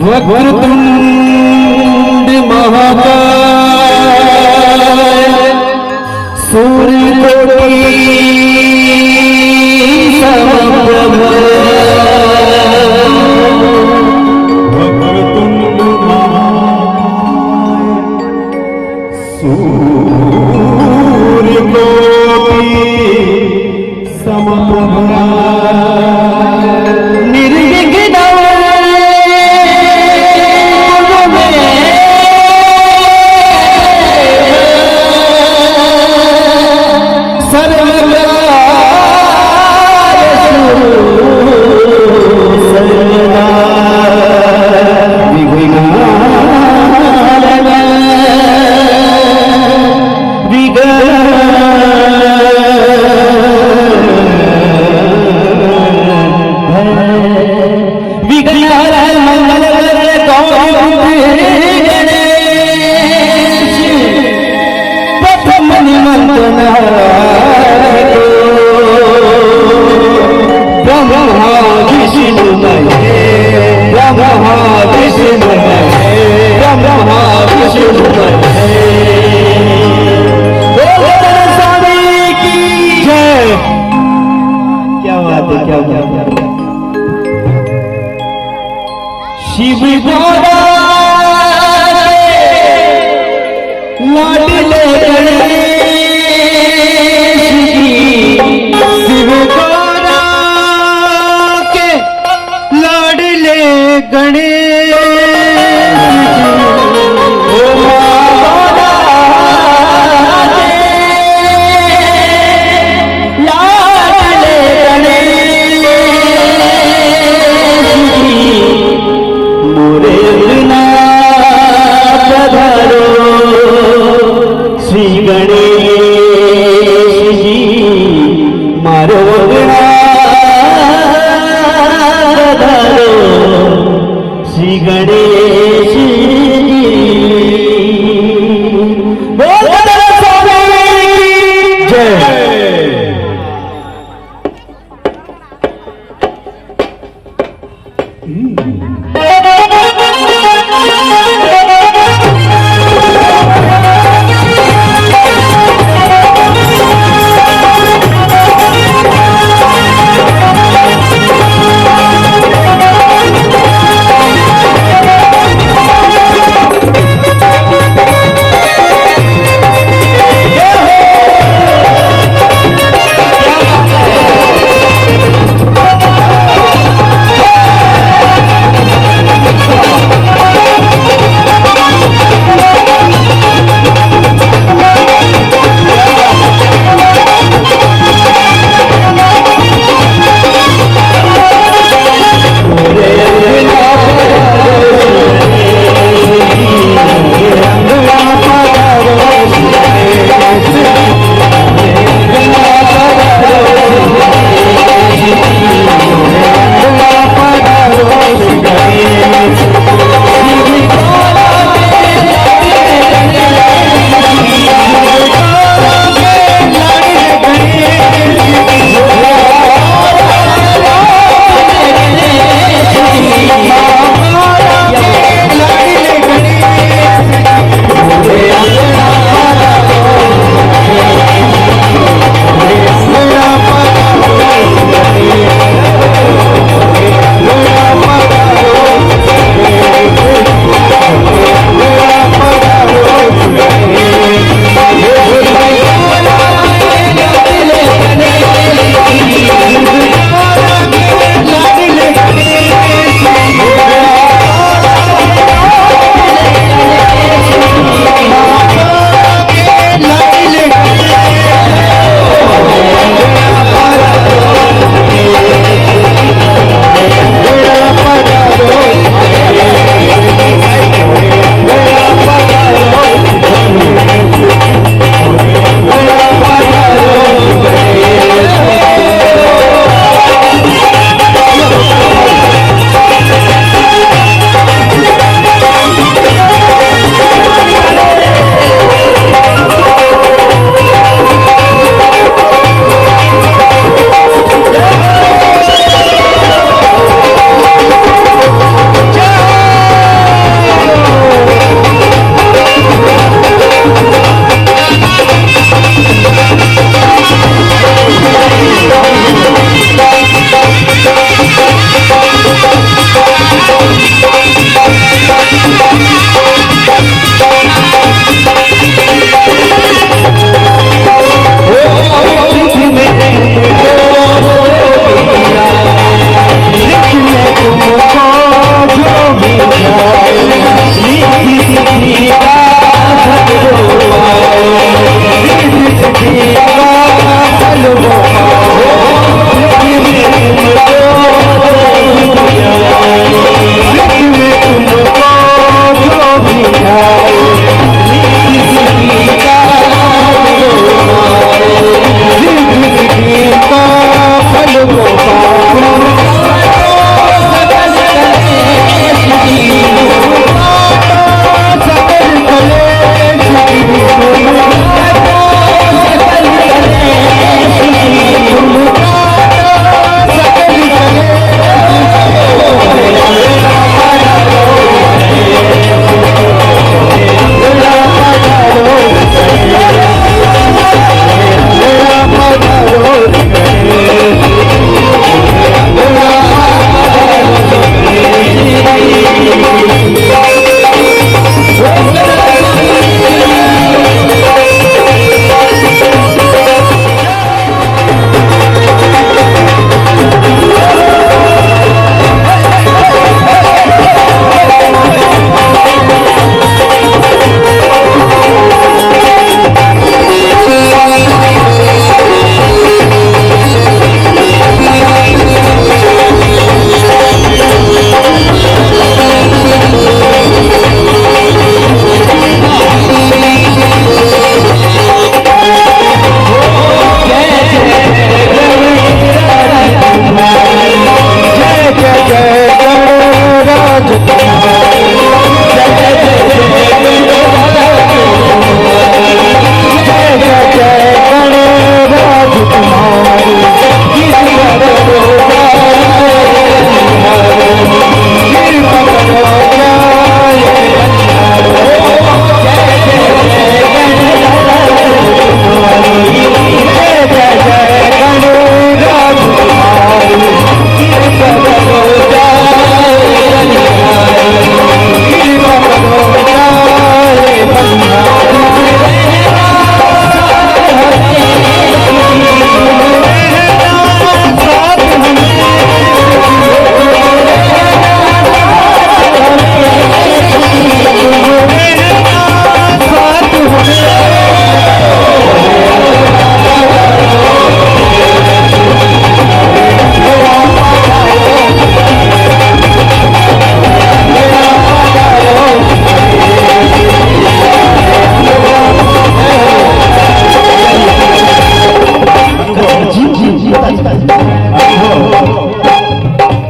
वक्रतुंड महाकाय सूर्यकोटि समप्रभ वक्रतुंड महाकाय सूर्यकोटि समप्रभ शिव गोरा लाडले गणेश शिव गोरा के लाडले गणेश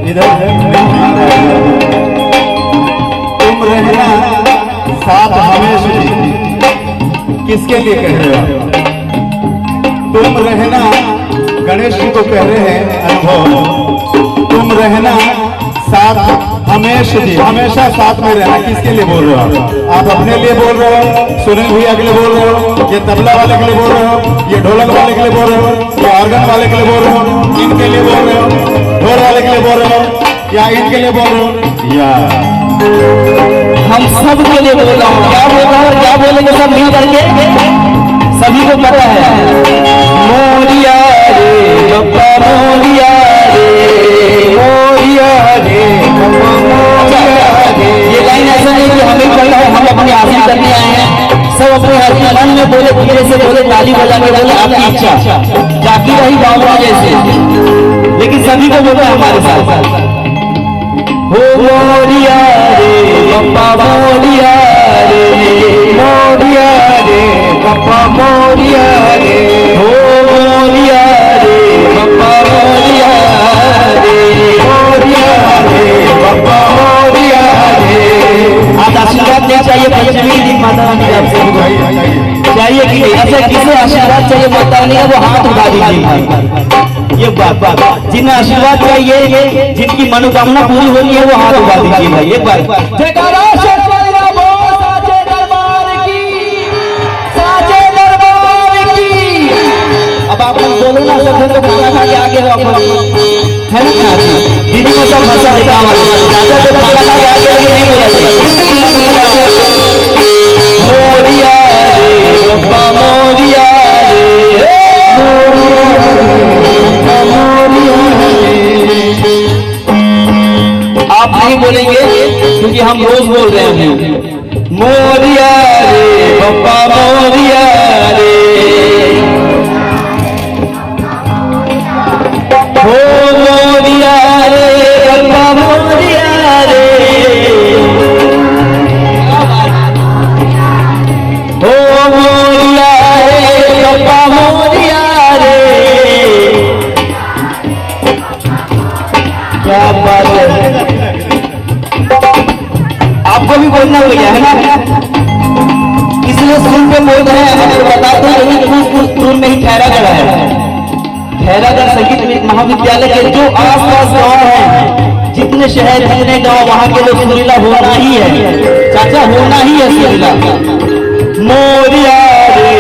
इधर तुम रहना साथ हमेशा जी, किसके लिए कह रहे हो? तुम रहना, गणेश जी को कह रहे हैं अनुभव, तुम रहना साथ हमेशा जी, हमेशा साथ में रहना। किसके लिए बोल रहे हो आप अपने लिए बोल रहे हो, सुनील भैया के लिए बोल रहे हो, ये तबला वाले के लिए बोल रहे हो, ये ढोलक वाले के लिए बोल रहे हो, ये ऑर्गन वाले के लिए बोल रहे हो, इनके लिए बोल रहे हो, ढोल वाले के लिए बोल रहे हो, या इनके लिए बोल रहे हो, या हम सब के लिए बोल रहा हूँ। क्या बोल रहा हूँ, क्या बोलेंगे सब मिल करके, सभी को पता है। मोरिया रे बप्पा मोरिया रे, मोरिया रे बप्पा मोरिया रे। ये लाइन ऐसा नहीं कि हमें पढ़ना है, हम अपनी हासिल करने आए हैं। सब अपने हासिल मन में बोले, धीरे से बोले, ताली बजा के बोले आपकी इच्छा जाती रही बाबा जैसे, लेकिन सभी को बोला हमारे साथ। हो मोरिया रे बप्पा मोरिया रे, मोरिया रे बप्पा मोरिया रे, हो मोरिया रे बप्पा मोरिया रे, मोरिया रे बप्पा मोरिया रे। आज आशीर्वाद नहीं चाहिए पंचमी दिन माता रानी का आपसे चाहिए कि ऐसे किसे आशीर्वाद चाहिए माता रानी का, वो हाथ उठा दीजिए। ये बात जिन्हें आशीर्वाद चाहिए, जिनकी मनोकामना पूरी होनी है, वो हाथ उठा दीजिए भाई। एक बार जयकारा साचे दरबार की, साचे दरबार की। अब आप लोग बोलो ना, सब तो खाना खा के आगे हो है ना। दीदी को सब हंसा देता हूँ, खाना खा के आगे नहीं हो जाते। मोरिया रे बप्पा मोरिया रे, आप नहीं बोलेंगे क्योंकि हम रोज बोल रहे हैं। मोरिया रे बप्पा मोरिया रे, हो मोरिया रे बप्पा मोरिया रे, हो मोरिया रे बप्पा मोरिया रे। क्या बात है, आपको भी बोलना भैया है ना, इसलिए सुन पे बोल रहे हैं। हमें बताते हैं कुछ दूर में ही खैरागढ़ है, खैरागढ़ संगीत महाविद्यालय के जो आसपास गांव हैं, जितने शहर जितने गांव, वहां के लोग सुरीला होना ही है चाचा, होना ही है सुरीला। मोरिया रे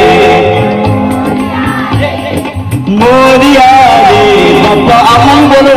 मोरिया रे बप्पा, आप नहीं बोलो